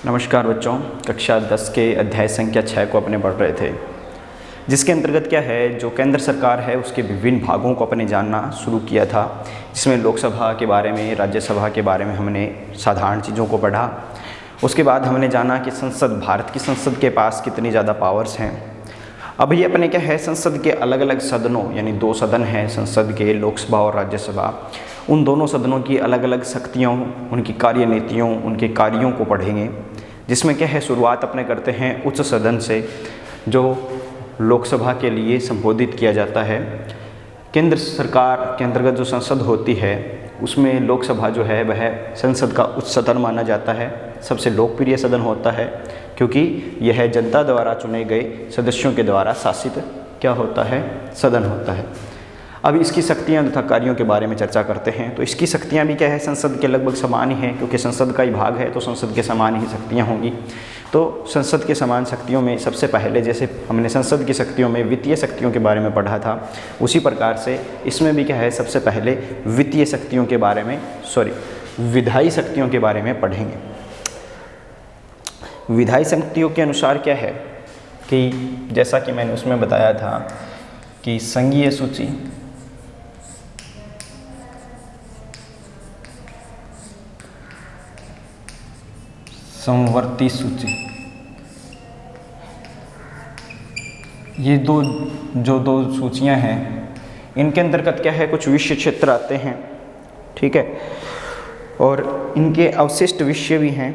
नमस्कार बच्चों, कक्षा 10 के अध्याय संख्या 6 को अपने पढ़ रहे थे, जिसके अंतर्गत क्या है, जो केंद्र सरकार है उसके विभिन्न भागों को अपने जानना शुरू किया था, जिसमें लोकसभा के बारे में, राज्यसभा के बारे में हमने साधारण चीज़ों को पढ़ा। उसके बाद हमने जाना कि संसद, भारत की संसद के पास कितनी ज़्यादा पावर्स हैं। अब ये अपने क्या है, संसद के अलग अलग सदनों, यानी 2 सदन हैं संसद के, लोकसभा और राज्यसभा, उन दोनों सदनों की अलग अलग शक्तियों, उनकी कार्यनीतियों, उनके कार्यों को पढ़ेंगे। जिसमें क्या है, शुरुआत अपने करते हैं उच्च सदन से, जो लोकसभा के लिए संबोधित किया जाता है। केंद्र सरकार के अंतर्गत जो संसद होती है उसमें लोकसभा जो है वह संसद का उच्च सदन माना जाता है, सबसे लोकप्रिय सदन होता है, क्योंकि यह जनता द्वारा चुने गए सदस्यों के द्वारा शासित क्या होता है, सदन होता है। अब इसकी शक्तियां तथा कार्यों के बारे में चर्चा करते हैं। तो इसकी शक्तियां भी क्या है, संसद के लगभग समान ही हैं, क्योंकि संसद का ही भाग है तो संसद के समान ही शक्तियां होंगी। तो संसद के समान शक्तियों में सबसे पहले, जैसे हमने संसद की शक्तियों में वित्तीय शक्तियों के बारे में पढ़ा था, उसी प्रकार से इसमें भी क्या है, सबसे पहले वित्तीय शक्तियों के बारे में, विधायी शक्तियों के बारे में पढ़ेंगे। विधायी शक्तियों के अनुसार क्या है कि जैसा कि मैंने उसमें बताया था कि संघीय सूची, समवर्ती सूची, ये दो सूचियां हैं, इनके अंतर्गत क्या है, कुछ विषय क्षेत्र आते हैं, ठीक है, और इनके अवशिष्ट विषय भी हैं,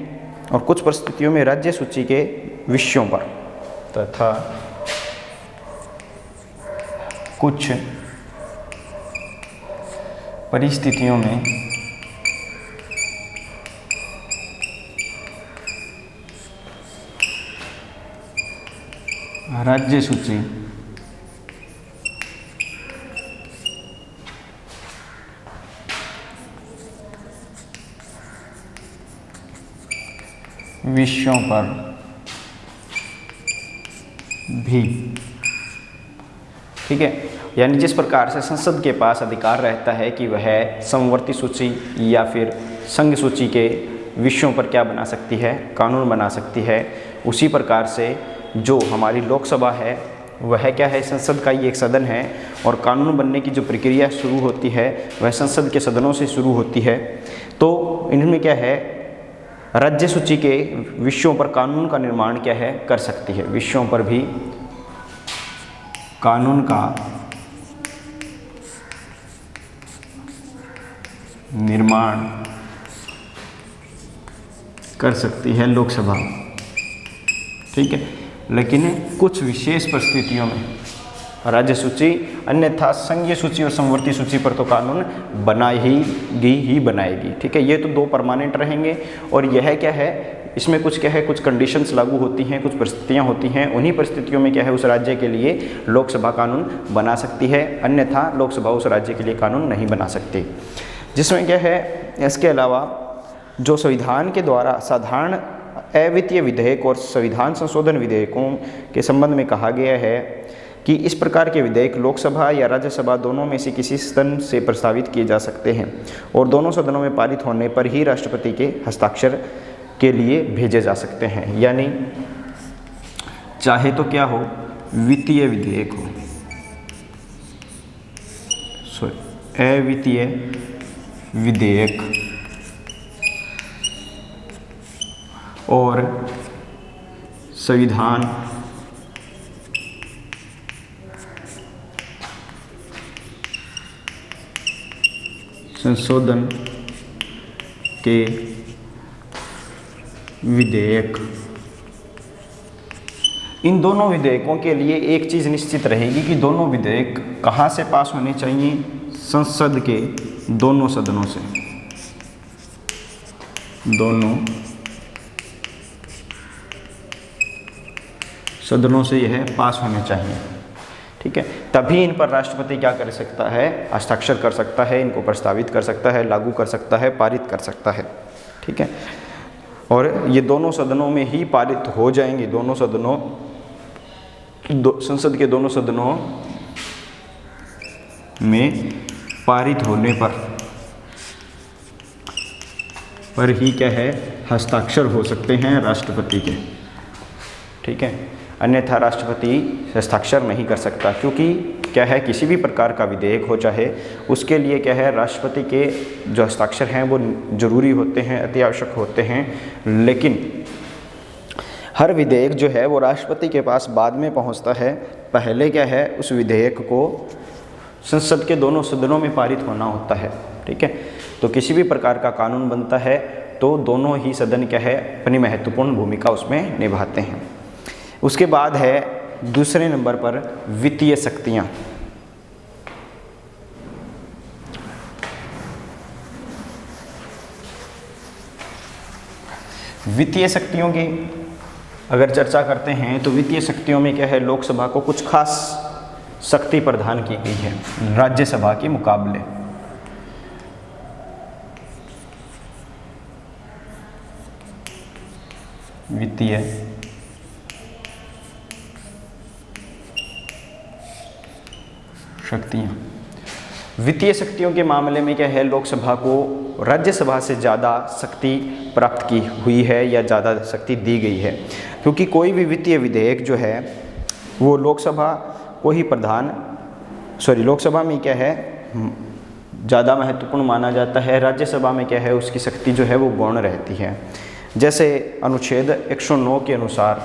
और कुछ परिस्थितियों में राज्य सूची के विषयों पर तथा कुछ परिस्थितियों में राज्य सूची विषयों पर भी, ठीक है। यानी जिस प्रकार से संसद के पास अधिकार रहता है कि वह समवर्ती सूची या फिर संघ सूची के विषयों पर क्या बना सकती है, कानून बना सकती है, उसी प्रकार से जो हमारी लोकसभा है वह क्या है, संसद का ही एक सदन है, और कानून बनने की जो प्रक्रिया शुरू होती है वह संसद के सदनों से शुरू होती है। तो इनमें क्या है, राज्य सूची के विषयों पर कानून का निर्माण क्या है, कर सकती है, विषयों पर भी कानून का निर्माण कर सकती है लोकसभा, ठीक है। लेकिन कुछ विशेष परिस्थितियों में राज्य सूची, अन्यथा संघीय सूची और समवर्ती सूची पर तो कानून बनाएगी, ठीक है। ये तो 2 परमानेंट रहेंगे, और यह क्या है, इसमें कुछ क्या है, कुछ कंडीशंस लागू होती हैं, कुछ परिस्थितियां होती हैं, उन्हीं परिस्थितियों में क्या है, उस राज्य के लिए लोकसभा कानून बना सकती है, अन्यथा लोकसभा उस राज्य के लिए कानून नहीं बना सकती। जिसमें क्या है, इसके अलावा जो संविधान के द्वारा साधारण अवित्तीय विधेयक और संविधान संशोधन विधेयकों के संबंध में कहा गया है कि इस प्रकार के विधेयक लोकसभा या राज्यसभा दोनों में से किसी सदन से प्रस्तावित किए जा सकते हैं, और दोनों सदनों में पारित होने पर ही राष्ट्रपति के हस्ताक्षर के लिए भेजे जा सकते हैं। यानी चाहे तो क्या हो, वित्तीय विधेयक हो, अवित्तीय विधेयक और संविधान संशोधन के विधेयक, इन दोनों विधेयकों के लिए एक चीज़ निश्चित रहेगी कि दोनों विधेयक कहाँ से पास होने चाहिए, संसद के दोनों सदनों से, दोनों सदनों से यह पास होने चाहिए, ठीक है। तभी इन पर राष्ट्रपति क्या कर सकता है, हस्ताक्षर कर सकता है, इनको प्रस्तावित कर सकता है, लागू कर सकता है, पारित कर सकता है, ठीक है। और ये दोनों सदनों में ही पारित हो जाएंगे, दोनों सदनों, संसद के दोनों सदनों में पारित होने पर ही क्या है, हस्ताक्षर हो सकते हैं राष्ट्रपति के, ठीक है। अन्यथा राष्ट्रपति हस्ताक्षर नहीं कर सकता, क्योंकि क्या है, किसी भी प्रकार का विधेयक हो चाहे, उसके लिए क्या है, राष्ट्रपति के जो हस्ताक्षर हैं वो जरूरी होते हैं, अति आवश्यक होते हैं। लेकिन हर विधेयक जो है वो राष्ट्रपति के पास बाद में पहुंचता है। पहले क्या है, उस विधेयक को संसद के दोनों सदनों में पारित होना होता है, ठीक है। तो किसी भी प्रकार का कानून बनता है तो दोनों ही सदन क्या है, अपनी महत्वपूर्ण भूमिका उसमें निभाते हैं। उसके बाद है दूसरे नंबर पर वित्तीय शक्तियाँ। वित्तीय शक्तियों की अगर चर्चा करते हैं तो वित्तीय शक्तियों में क्या है, लोकसभा को कुछ खास शक्ति प्रदान की गई है राज्यसभा के मुकाबले। वित्तीय शक्तियाँ, वित्तीय शक्तियों के मामले में क्या है, लोकसभा को राज्यसभा से ज़्यादा शक्ति प्राप्त की हुई है या ज़्यादा शक्ति दी गई है, क्योंकि कोई भी वित्तीय विधेयक जो है वो लोकसभा को ही लोकसभा में क्या है ज़्यादा महत्वपूर्ण माना जाता है। राज्यसभा में क्या है, उसकी शक्ति जो है वो गौण रहती है। जैसे अनुच्छेद 109 के अनुसार,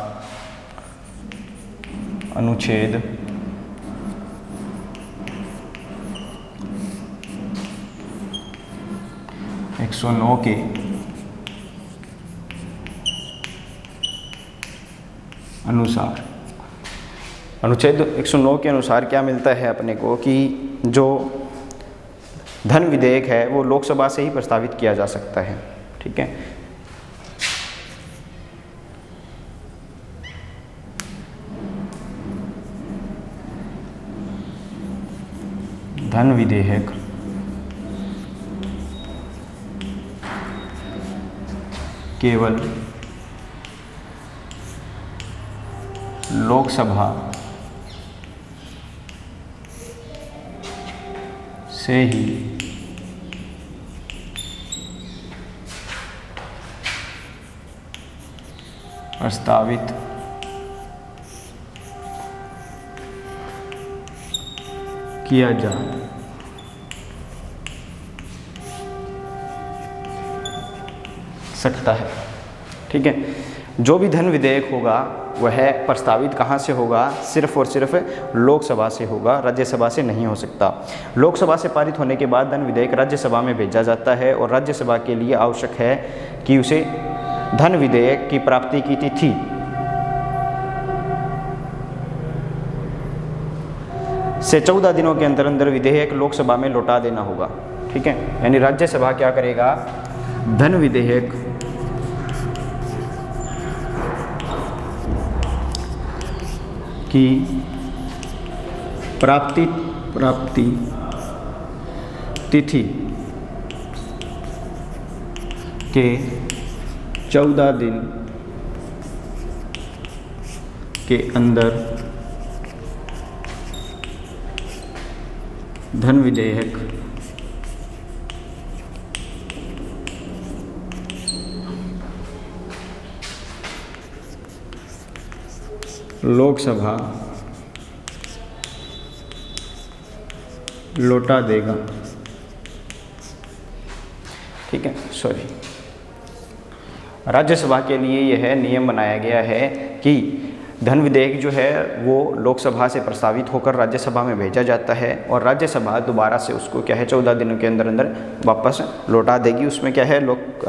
अनुच्छेद 109 के अनुसार, अनुच्छेद 109 के अनुसार क्या मिलता है अपने को कि जो धन विधेयक है वो लोकसभा से ही प्रस्तावित किया जा सकता है, ठीक है। धन विधेयक केवल लोकसभा से ही प्रस्तावित किया जा सकता है, ठीक है। जो भी धन विधेयक होगा वह प्रस्तावित कहाँ से होगा, सिर्फ और सिर्फ लोकसभा से होगा, राज्यसभा से नहीं हो सकता। लोकसभा से पारित होने के बाद धन विधेयक राज्यसभा में भेजा जाता है और राज्यसभा के लिए आवश्यक है कि उसे धन विधेयक की प्राप्ति की तिथि से 14 दिनों के अंदर अंदर विधेयक लोकसभा में लौटा देना होगा, ठीक है। यानी राज्यसभा क्या करेगा, धन विधेयक की प्राप्ति तिथि के 14 दिन के अंदर धन विधेयक लोकसभा लौटा देगा, ठीक है। राज्यसभा के लिए यह नियम बनाया गया है कि धन विधेयक जो है वो लोकसभा से प्रस्तावित होकर राज्यसभा में भेजा जाता है और राज्यसभा दोबारा से उसको क्या है 14 दिनों के अंदर अंदर वापस लौटा देगी। उसमें क्या है,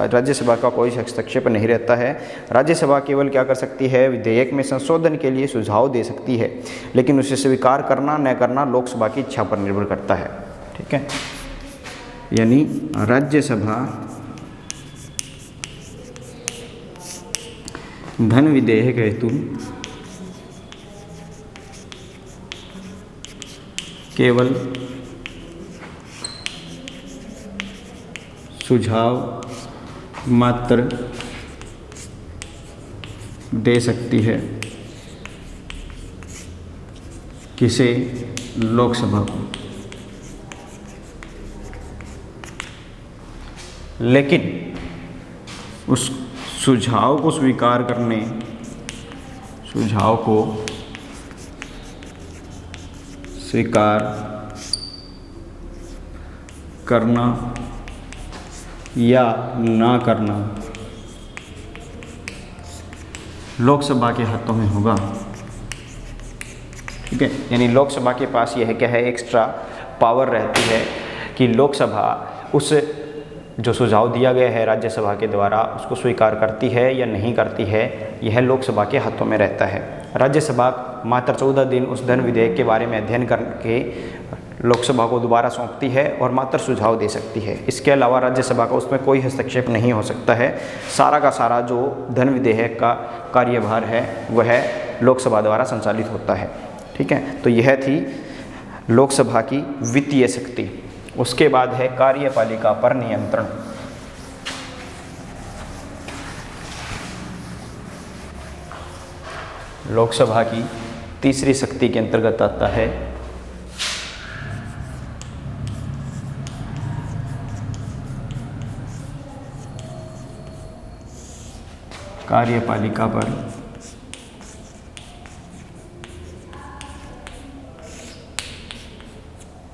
राज्यसभा का कोई हस्तक्षेप नहीं रहता है। राज्यसभा केवल क्या कर सकती है, विधेयक में संशोधन के लिए सुझाव दे सकती है, लेकिन उसे स्वीकार करना न करना लोकसभा की इच्छा पर निर्भर करता है, ठीक है। यानी राज्यसभा धन विधेयक हेतु केवल सुझाव मात्र दे सकती है किसे, लोकसभा को। लेकिन उस सुझाव को स्वीकार करने, सुझाव को स्वीकार करना या ना करना लोकसभा के हाथों में होगा। ठीक है, यानी लोकसभा के पास यह क्या है, एक्स्ट्रा पावर रहती है कि लोकसभा उस जो सुझाव दिया गया है राज्यसभा के द्वारा उसको स्वीकार करती है या नहीं करती है, यह लोकसभा के हाथों में रहता है। राज्यसभा मात्र 14 दिन उस धन विधेयक के बारे में अध्ययन करके लोकसभा को दोबारा सौंपती है और मात्र सुझाव दे सकती है। इसके अलावा राज्यसभा का उसमें कोई हस्तक्षेप नहीं हो सकता है। सारा का सारा जो धन विधेयक का कार्यभार है वह लोकसभा द्वारा संचालित होता है। ठीक है, तो यह थी लोकसभा की वित्तीय शक्ति। उसके बाद है कार्यपालिका पर नियंत्रण। लोकसभा की तीसरी शक्ति के अंतर्गत आता है कार्यपालिका पर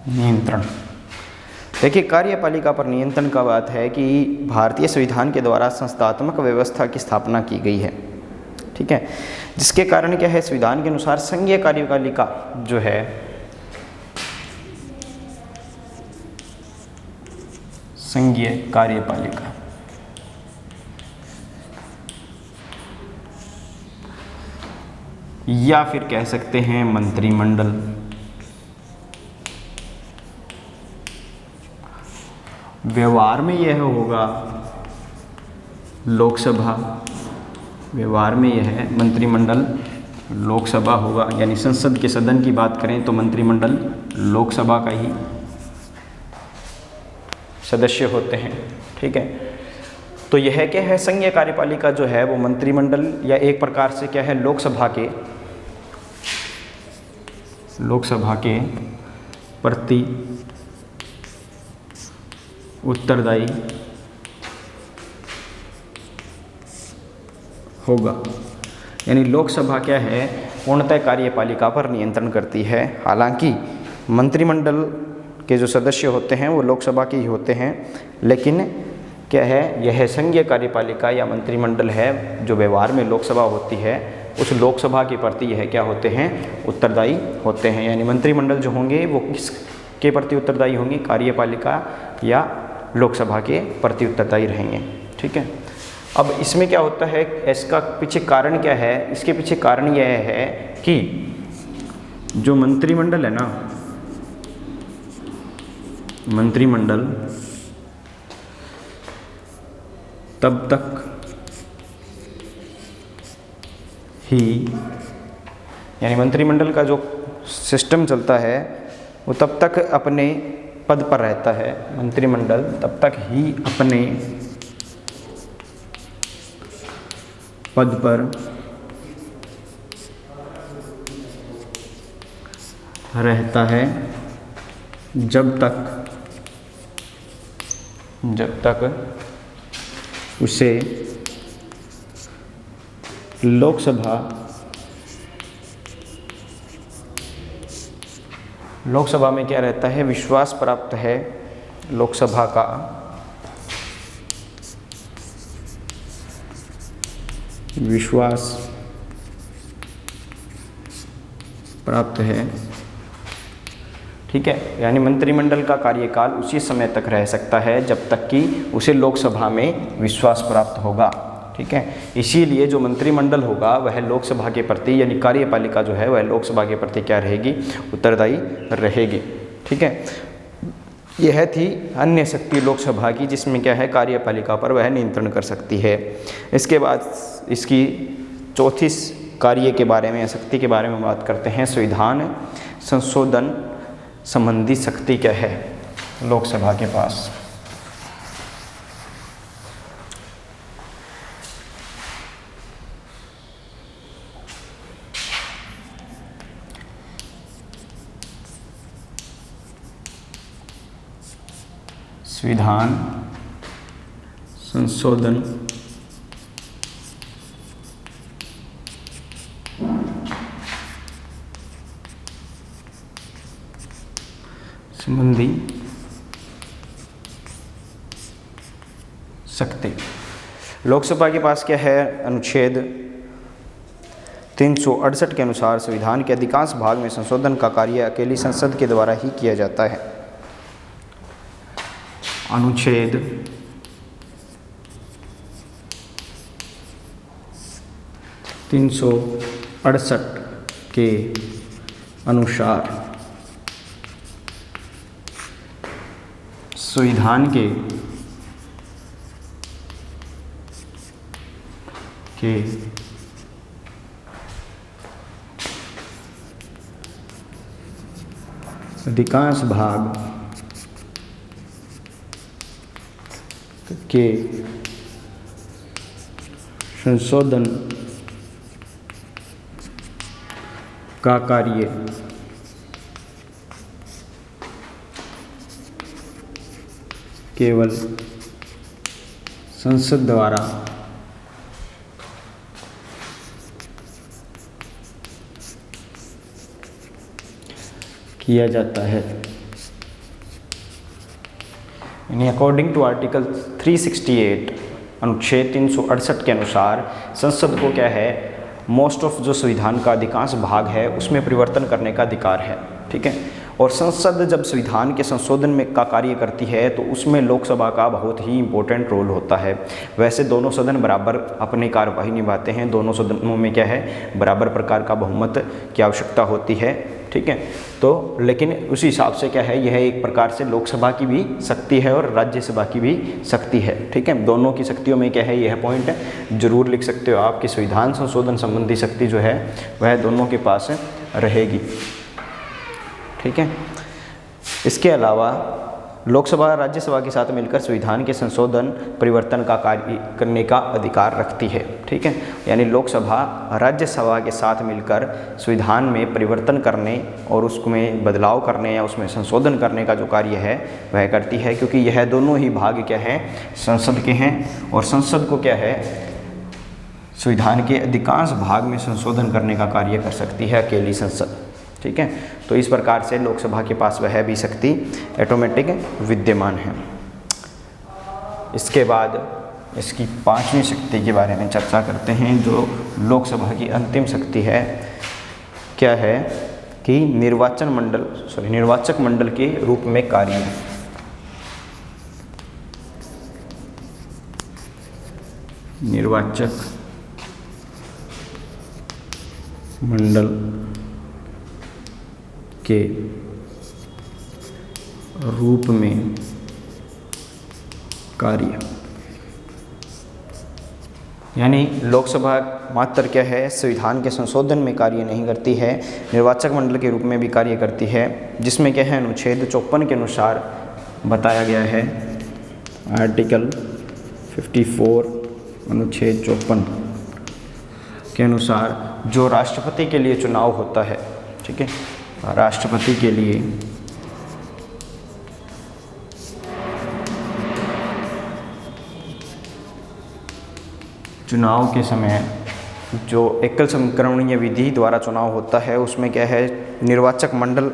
नियंत्रण। देखिए, कार्यपालिका पर नियंत्रण का बात है कि भारतीय संविधान के द्वारा संस्थात्मक व्यवस्था की स्थापना की गई है। ठीक है, जिसके कारण क्या है, संविधान के अनुसार संघीय कार्यपालिका जो है संघीय कार्यपालिका या फिर कह सकते हैं मंत्रिमंडल, व्यवहार में यह होगा लोकसभा, व्यवहार में यह है मंत्रिमंडल लोकसभा होगा। यानी संसद के सदन की बात करें तो मंत्रिमंडल लोकसभा का ही सदस्य होते हैं। ठीक है, तो यह क्या है, संघीय कार्यपालिका जो है वो मंत्रिमंडल या एक प्रकार से क्या है, लोकसभा के प्रति उत्तरदायी होगा। यानी लोकसभा क्या है, पूर्णतः कार्यपालिका पर नियंत्रण करती है। हालांकि मंत्रिमंडल के जो सदस्य होते हैं वो लोकसभा के ही होते हैं, लेकिन क्या है, यह संघीय कार्यपालिका या मंत्रिमंडल है जो व्यवहार में लोकसभा होती है, उस लोकसभा के प्रति यह क्या होते हैं, उत्तरदायी होते हैं। यानी मंत्रिमंडल जो होंगे वो किसके प्रति उत्तरदायी होंगे, कार्यपालिका या लोकसभा के प्रति उत्तरदायी रहेंगे। ठीक है, अब इसमें क्या होता है, इसका पीछे कारण क्या है, इसके पीछे कारण यह है कि जो मंत्रिमंडल है ना, मंत्रिमंडल तब तक ही, यानी मंत्रिमंडल का जो सिस्टम चलता है वो तब तक अपने पद पर रहता है। मंत्रिमंडल तब तक ही अपने पद पर रहता है जब तक उसे लोकसभा में क्या रहता है, विश्वास प्राप्त है लोकसभा का विश्वास प्राप्त है। ठीक है, यानी मंत्रिमंडल का कार्यकाल उसी समय तक रह सकता है जब तक कि उसे लोकसभा में विश्वास प्राप्त होगा। ठीक है, इसीलिए जो मंत्रिमंडल होगा वह लोकसभा के प्रति, यानी कार्यपालिका जो है वह लोकसभा के प्रति क्या रहेगी, उत्तरदायी रहेगी। ठीक है, यह थी अन्य शक्ति लोकसभा की, जिसमें क्या है, कार्यपालिका पर वह नियंत्रण कर सकती है। इसके बाद इसकी चौथी कार्य के बारे में, शक्ति के बारे में बात करते हैं। संविधान संशोधन संबंधी शक्ति क्या है लोकसभा के पास। संविधान संशोधन संबंधी शक्ति। लोकसभा के पास क्या है, अनुच्छेद 368 के अनुसार संविधान के अधिकांश भाग में संशोधन का कार्य अकेली संसद के द्वारा ही किया जाता है। अनुच्छेद 368 के अनुसार संविधान के अधिकांश भाग के संशोधन का कार्य केवल संसद द्वारा किया जाता है। यानी अकॉर्डिंग टू आर्टिकल 368 अनुच्छेद 368 के अनुसार संसद को क्या है, मोस्ट ऑफ जो संविधान का अधिकांश भाग है उसमें परिवर्तन करने का अधिकार है। ठीक है, और संसद जब संविधान के संशोधन में का कार्य करती है तो उसमें लोकसभा का बहुत ही इम्पोर्टेंट रोल होता है। वैसे दोनों सदन बराबर अपनी कार्यवाही निभाते हैं, दोनों सदनों में क्या है, बराबर प्रकार का बहुमत की आवश्यकता होती है। ठीक है, तो लेकिन उसी हिसाब से क्या है, यह एक प्रकार से लोकसभा की भी शक्ति है और राज्यसभा की भी शक्ति है। ठीक है, दोनों की शक्तियों में क्या है, यह पॉइंट जरूर लिख सकते हो आप कि संविधान संशोधन संबंधी शक्ति जो है वह दोनों के पास रहेगी। ठीक है, इसके अलावा लोकसभा राज्यसभा के साथ मिलकर संविधान के संशोधन परिवर्तन का कार्य करने का अधिकार रखती है। ठीक है, यानी लोकसभा राज्यसभा के साथ मिलकर संविधान में परिवर्तन करने और उसमें बदलाव करने या उसमें संशोधन करने का जो कार्य है वह करती है, क्योंकि यह दोनों ही भाग क्या है, संसद के हैं और संसद को क्या है, संविधान के अधिकांश भाग में संशोधन करने का कार्य कर सकती है अकेली संसद। ठीक है, तो इस प्रकार से लोकसभा के पास वह भी शक्ति ऑटोमेटिक विद्यमान है। इसके बाद इसकी पांचवी शक्ति के बारे में चर्चा करते हैं, जो लोकसभा की अंतिम शक्ति है। क्या है कि निर्वाचक मंडल के रूप में कार्य। निर्वाचक मंडल के रूप में कार्य। यानी लोकसभा मात्र क्या है, संविधान के संशोधन में कार्य नहीं करती है, निर्वाचक मंडल के रूप में भी कार्य करती है, जिसमें क्या है, अनुच्छेद 54 के अनुसार बताया गया है। आर्टिकल 54 अनुच्छेद 54 के अनुसार जो राष्ट्रपति के लिए चुनाव होता है, ठीक है, राष्ट्रपति के लिए चुनाव के समय जो एकल संक्रमणीय विधि द्वारा चुनाव होता है, उसमें क्या है, निर्वाचक मंडल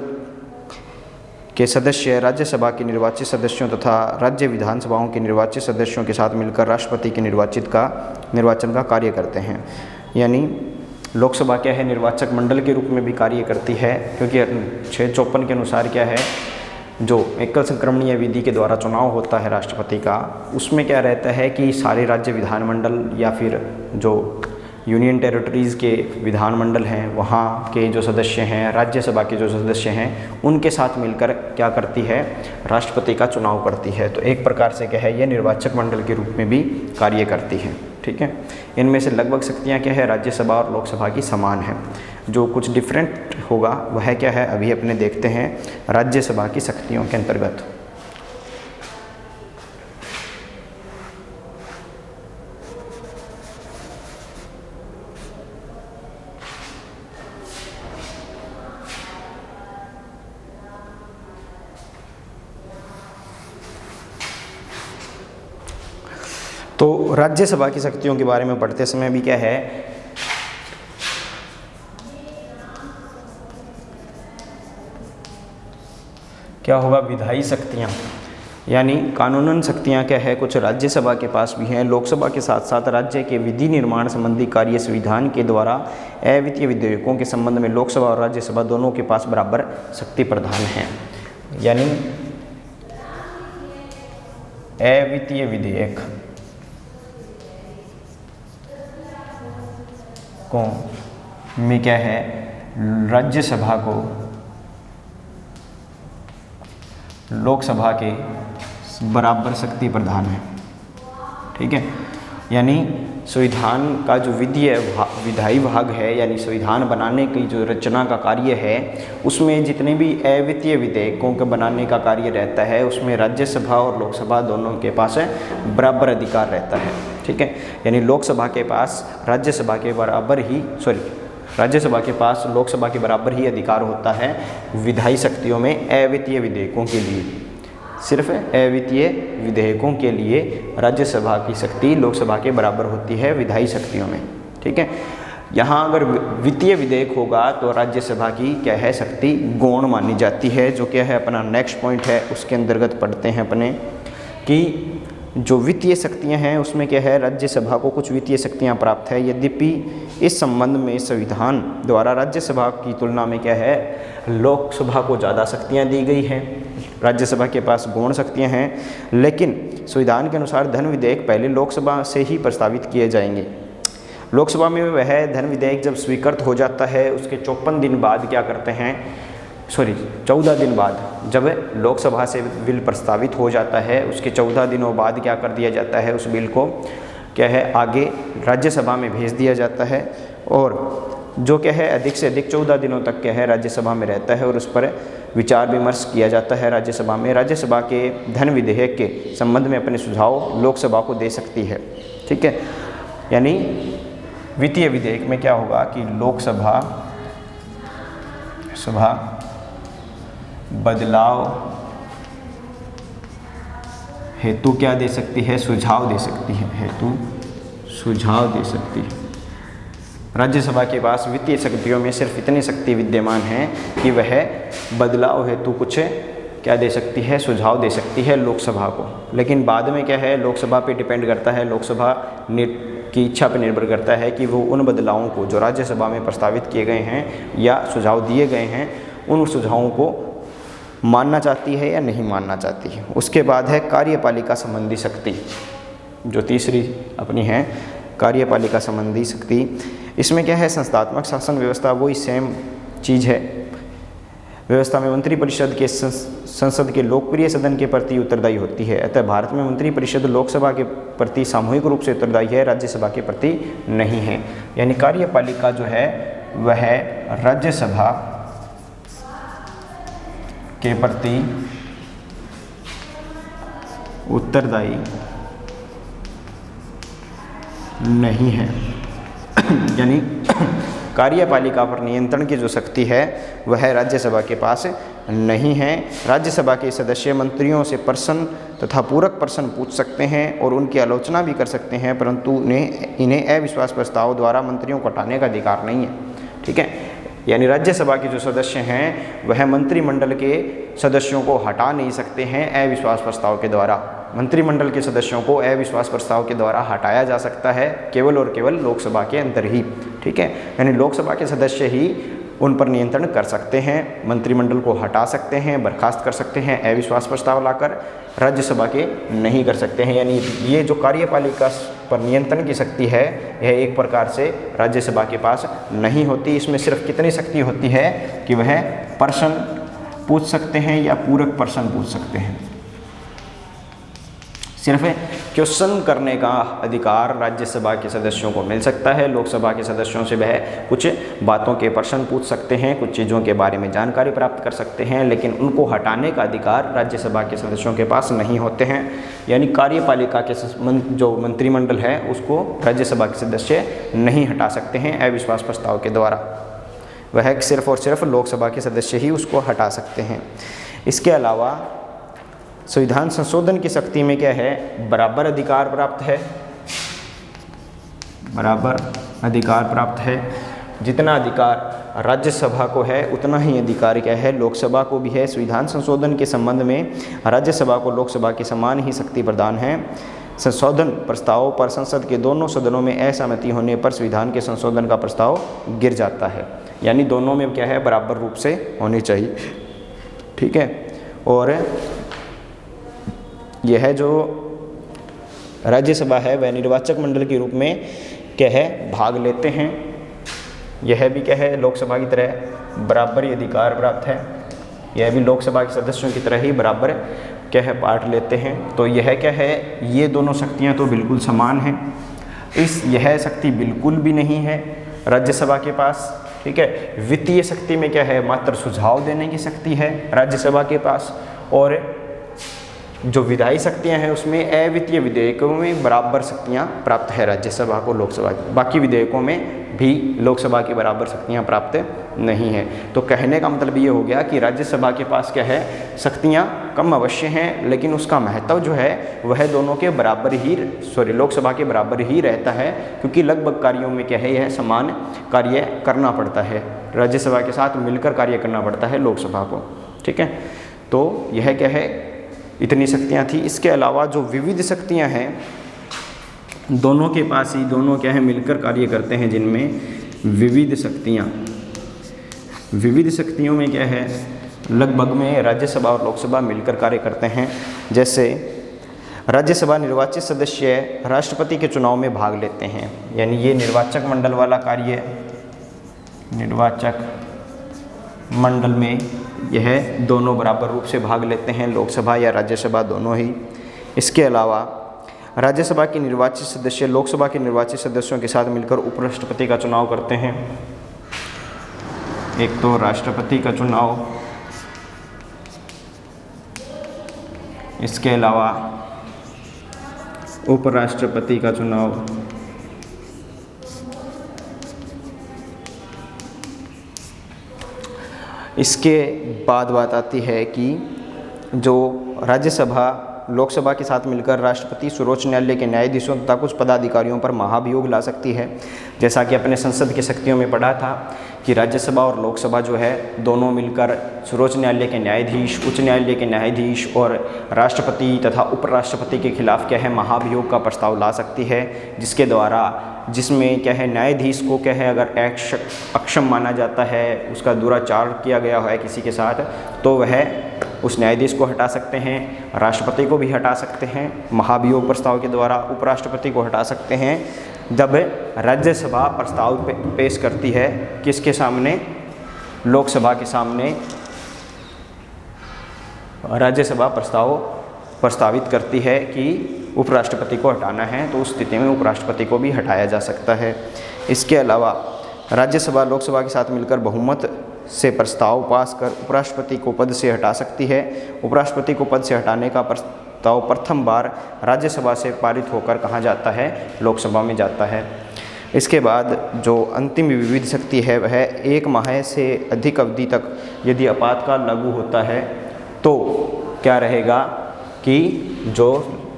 के सदस्य राज्यसभा के निर्वाचित सदस्यों तथा राज्य विधानसभाओं के निर्वाचित सदस्यों के साथ मिलकर राष्ट्रपति के निर्वाचन का कार्य करते हैं। यानी लोकसभा क्या है, निर्वाचक मंडल के रूप में भी कार्य करती है, क्योंकि अनुच्छेद 54 के अनुसार क्या है, जो एकल संक्रमणीय विधि के द्वारा चुनाव होता है राष्ट्रपति का, उसमें क्या रहता है कि सारे राज्य विधानमंडल या फिर जो यूनियन टेरिटरीज़ के विधानमंडल हैं वहाँ के जो सदस्य हैं, राज्यसभा के जो सदस्य हैं, उनके साथ मिलकर क्या करती है, राष्ट्रपति का चुनाव करती है। तो एक प्रकार से क्या है, ये निर्वाचक मंडल के रूप में भी कार्य करती है। ठीक है, इनमें से लगभग शक्तियाँ क्या है, राज्यसभा और लोकसभा की समान है। जो कुछ डिफरेंट होगा वह क्या है, अभी अपने देखते हैं राज्यसभा की शक्तियों के अंतर्गत। तो राज्यसभा की शक्तियों के बारे में पढ़ते समय भी क्या है, क्या होगा, विधायी शक्तियाँ, यानी कानूनन शक्तियाँ क्या है, कुछ राज्यसभा के पास भी हैं। लोकसभा के साथ साथ राज्य के विधि निर्माण संबंधी कार्य संविधान के द्वारा अवित्तीय विधेयकों के संबंध में लोकसभा और राज्यसभा दोनों के पास बराबर शक्ति प्रदान है। यानी अवित्तीय विधेयक को में क्या है, राज्यसभा को लोकसभा के बराबर शक्ति प्रदान है। ठीक है, यानी संविधान का जो विधायी भाग है, यानी संविधान बनाने की जो रचना का कार्य है, उसमें जितने भी अवित्तीय विधेयकों के बनाने का कार्य रहता है, उसमें राज्यसभा और लोकसभा दोनों के पास बराबर अधिकार रहता है। ठीक है, यानी लोकसभा के पास राज्यसभा के बराबर ही राज्यसभा के पास लोकसभा के बराबर ही अधिकार होता है विधायी शक्तियों में अवित्तीय विधेयकों के लिए। सिर्फ अवित्तीय विधेयकों के लिए राज्यसभा की शक्ति लोकसभा के बराबर होती है विधायी शक्तियों में। ठीक है, यहाँ अगर वित्तीय विधेयक होगा तो राज्यसभा की क्या है, शक्ति गौण मानी जाती है, जो क्या है अपना नेक्स्ट पॉइंट है। उसके अंतर्गत पढ़ते हैं अपने कि जो वित्तीय शक्तियाँ हैं उसमें क्या है, राज्यसभा को कुछ वित्तीय शक्तियाँ प्राप्त है। यद्यपि इस संबंध में संविधान द्वारा राज्यसभा की तुलना में क्या है, लोकसभा को ज़्यादा शक्तियाँ दी गई हैं, राज्यसभा के पास गौण शक्तियाँ हैं। लेकिन संविधान के अनुसार धन विधेयक पहले लोकसभा से ही प्रस्तावित किए जाएंगे। लोकसभा में वह धन विधेयक जब स्वीकृत हो जाता है, उसके 54 दिन बाद क्या करते हैं, 14 दिन बाद जब लोकसभा से बिल प्रस्तावित हो जाता है, उसके 14 दिनों बाद क्या कर दिया जाता है, उस बिल को क्या है आगे राज्यसभा में भेज दिया जाता है। और जो क्या है अधिक से अधिक 14 दिनों तक क्या है राज्यसभा में रहता है और उस पर विचार विमर्श किया जाता है राज्यसभा में। राज्यसभा के धन विधेयक के संबंध में अपने सुझाव लोकसभा को दे सकती है। ठीक है, यानी वित्तीय विधेयक में क्या होगा कि लोकसभा बदलाव हेतु क्या दे सकती है, सुझाव दे सकती है, हेतु सुझाव दे सकती है। राज्यसभा के पास वित्तीय शक्तियों में सिर्फ इतनी शक्ति विद्यमान है कि वह बदलाव हेतु कुछ क्या दे सकती है, सुझाव दे सकती है लोकसभा को। लेकिन बाद में क्या है, लोकसभा पे डिपेंड करता है, लोकसभा की इच्छा पर निर्भर करता है कि वो उन बदलावों को जो राज्यसभा में प्रस्तावित किए गए हैं या सुझाव दिए गए हैं, उन सुझावों को मानना चाहती है या नहीं मानना चाहती है। उसके बाद है कार्यपालिका संबंधी शक्ति, जो तीसरी अपनी है कार्यपालिका संबंधी शक्ति। इसमें क्या है, संस्थात्मक शासन व्यवस्था वही सेम चीज़ है। व्यवस्था में मंत्रिपरिषद के संसद के लोकप्रिय सदन के प्रति उत्तरदायी होती है। अतः भारत में मंत्रिपरिषद लोकसभा के प्रति सामूहिक रूप से उत्तरदायी है, राज्यसभा के प्रति नहीं है। यानी कार्यपालिका जो है वह राज्यसभा के प्रति उत्तरदायी नहीं है। यानी कार्यपालिका पर नियंत्रण की जो शक्ति है वह राज्यसभा के पास नहीं है। राज्यसभा के सदस्य मंत्रियों से प्रश्न तथा पूरक प्रश्न पूछ सकते हैं और उनकी आलोचना भी कर सकते हैं, परंतु इन्हें अविश्वास प्रस्ताव द्वारा मंत्रियों को हटाने का अधिकार नहीं है। ठीक है, यानी राज्यसभा के जो सदस्य हैं वह मंत्रिमंडल के सदस्यों को हटा नहीं सकते हैं अविश्वास प्रस्ताव के द्वारा। मंत्रिमंडल के सदस्यों को अविश्वास प्रस्ताव के द्वारा हटाया जा सकता है केवल और केवल लोकसभा के अंदर ही। ठीक है, यानी लोकसभा के सदस्य ही उन पर नियंत्रण कर सकते हैं, मंत्रिमंडल को हटा सकते हैं, बर्खास्त कर सकते हैं अविश्वास प्रस्ताव लाकर, राज्यसभा के नहीं कर सकते हैं। यानी ये जो कार्यपालिका पर नियंत्रण की शक्ति है यह एक प्रकार से राज्यसभा के पास नहीं होती। इसमें सिर्फ कितनी शक्ति होती है कि वह प्रश्न पूछ सकते हैं या पूरक प्रश्न पूछ सकते हैं। सिर्फ क्वेश्चन करने का अधिकार राज्यसभा के सदस्यों को मिल सकता है। लोकसभा के सदस्यों से वह कुछ बातों के प्रश्न पूछ सकते हैं, कुछ चीज़ों के बारे में जानकारी प्राप्त कर सकते हैं, लेकिन उनको हटाने का अधिकार राज्यसभा के सदस्यों के पास नहीं होते हैं। यानी कार्यपालिका के जो मंत्रिमंडल है उसको राज्यसभा के सदस्य नहीं हटा सकते हैं अविश्वास प्रस्ताव के द्वारा, वह सिर्फ और सिर्फ लोकसभा के सदस्य ही उसको हटा सकते हैं। इसके अलावा संविधान संशोधन की शक्ति में क्या है, बराबर अधिकार प्राप्त है, बराबर अधिकार प्राप्त है। जितना अधिकार राज्यसभा को है उतना ही अधिकार क्या है लोकसभा को भी है। संविधान संशोधन के संबंध में राज्यसभा को लोकसभा के समान ही शक्ति प्रदान है। संशोधन प्रस्ताव पर संसद के दोनों सदनों में असहमति होने पर संविधान के संशोधन का प्रस्ताव गिर जाता है, यानी दोनों में क्या है बराबर रूप से होनी चाहिए। ठीक है, और यह जो राज्यसभा है वह निर्वाचक मंडल के रूप में क्या है भाग लेते हैं। यह भी क्या है लोकसभा की तरह बराबर ही अधिकार प्राप्त है, यह भी लोकसभा के सदस्यों की तरह ही बराबर क्या है पार्ट लेते हैं। तो यह क्या है ये दोनों शक्तियां तो बिल्कुल समान हैं। यह शक्ति बिल्कुल भी नहीं है राज्यसभा के पास। ठीक है, वित्तीय शक्ति में क्या है मात्र सुझाव देने की शक्ति है राज्यसभा के पास, और जो विधायी शक्तियां हैं उसमें अवित्तीय विधेयकों में बराबर शक्तियां प्राप्त है राज्यसभा को लोकसभा की। बाकी विधेयकों में भी लोकसभा की बराबर शक्तियां प्राप्त नहीं है। तो कहने का मतलब ये हो गया कि राज्यसभा के पास क्या है शक्तियां कम अवश्य हैं, लेकिन उसका महत्व जो है वह दोनों के बराबर ही लोकसभा के बराबर ही रहता है, क्योंकि लगभग कार्यों में क्या है यह समान कार्य करना पड़ता है, राज्यसभा के साथ मिलकर कार्य करना पड़ता है लोकसभा को। ठीक है, तो यह क्या है इतनी शक्तियाँ थी। इसके अलावा जो विविध शक्तियाँ हैं दोनों के पास ही दोनों क्या है मिलकर कार्य करते हैं, जिनमें विविध शक्तियों में क्या है लगभग में राज्यसभा और लोकसभा मिलकर कार्य करते हैं। जैसे राज्यसभा निर्वाचित सदस्य राष्ट्रपति के चुनाव में भाग लेते हैं, यानी ये निर्वाचक मंडल वाला कार्य निर्वाचक मंडल में यह दोनों बराबर रूप से भाग लेते हैं, लोकसभा या राज्यसभा दोनों ही। इसके अलावा राज्यसभा के निर्वाचित सदस्य लोकसभा के निर्वाचित सदस्यों के साथ मिलकर उपराष्ट्रपति का चुनाव करते हैं। एक तो राष्ट्रपति का चुनाव, इसके अलावा उपराष्ट्रपति का चुनाव। इसके बाद बात आती है कि जो राज्यसभा लोकसभा के साथ मिलकर राष्ट्रपति सर्वोच्च न्यायालय के न्यायाधीशों तथा कुछ पदाधिकारियों पर महाभियोग ला सकती है। जैसा कि अपने संसद की शक्तियों में पढ़ा था कि राज्यसभा और लोकसभा जो है दोनों मिलकर सर्वोच्च न्यायालय के न्यायाधीश, उच्च न्यायालय के न्यायाधीश और राष्ट्रपति तथा उपराष्ट्रपति के खिलाफ क्या है महाभियोग का प्रस्ताव ला सकती है, जिसमें क्या है न्यायाधीश को क्या है अगर अक्षम माना जाता है, उसका दुराचार किया गया है किसी के साथ, तो वह उस न्यायाधीश को हटा सकते हैं, राष्ट्रपति को भी हटा सकते हैं महाभियोग प्रस्ताव के द्वारा, उपराष्ट्रपति को हटा सकते हैं। जब राज्यसभा प्रस्ताव पेश करती है किसके सामने, लोकसभा के सामने राज्यसभा प्रस्तावित करती है कि उपराष्ट्रपति को हटाना है, तो उस स्थिति में उपराष्ट्रपति को भी हटाया जा सकता है। इसके अलावा राज्यसभा लोकसभा के साथ मिलकर बहुमत से प्रस्ताव पास कर उपराष्ट्रपति को पद से हटा सकती है। उपराष्ट्रपति को पद से हटाने का प्रस्ताव प्रथम बार राज्यसभा से पारित होकर कहाँ जाता है, लोकसभा में जाता है। इसके बाद जो अंतिम विविध शक्ति है वह 1 माह से अधिक अवधि तक यदि आपातकाल लागू होता है तो क्या रहेगा कि जो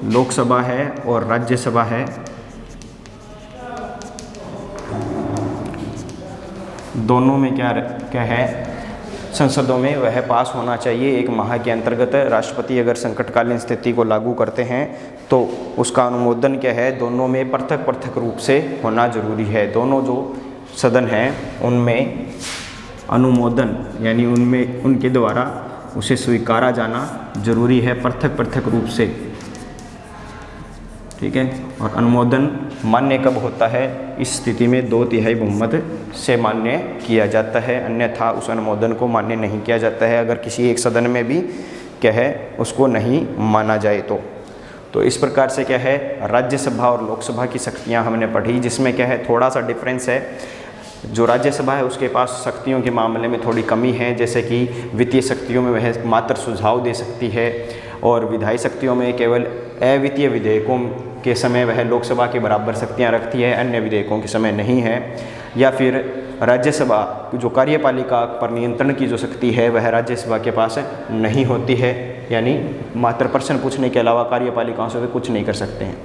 लोकसभा है और राज्यसभा है दोनों में क्या है संसदों में वह पास होना चाहिए 1 माह के अंतर्गत। राष्ट्रपति अगर संकटकालीन स्थिति को लागू करते हैं तो उसका अनुमोदन क्या है दोनों में पृथक रूप से होना जरूरी है। दोनों जो सदन हैं उनमें अनुमोदन यानी उनमें उनके द्वारा उसे स्वीकारा जाना जरूरी है पृथक रूप से। ठीक है, और अनुमोदन मान्य कब होता है, इस स्थिति में 2/3 बहुमत से मान्य किया जाता है, अन्यथा उस अनुमोदन को मान्य नहीं किया जाता है अगर किसी एक सदन में भी क्या है उसको नहीं माना जाए तो इस प्रकार से क्या है राज्यसभा और लोकसभा की शक्तियां हमने पढ़ी, जिसमें क्या है थोड़ा सा डिफरेंस है। जो राज्यसभा है उसके पास शक्तियों के मामले में थोड़ी कमी है, जैसे कि वित्तीय शक्तियों में वह मात्र सुझाव दे सकती है और विधायी शक्तियों में केवल अवित्तीय विधेयकों के समय वह लोकसभा के बराबर शक्तियां रखती है, अन्य विधेयकों के समय नहीं है। या फिर राज्यसभा जो कार्यपालिका पर नियंत्रण की जो शक्ति है वह राज्यसभा के पास नहीं होती है, यानी मात्र प्रश्न पूछने के अलावा कार्यपालिकाओं से वे कुछ नहीं कर सकते हैं।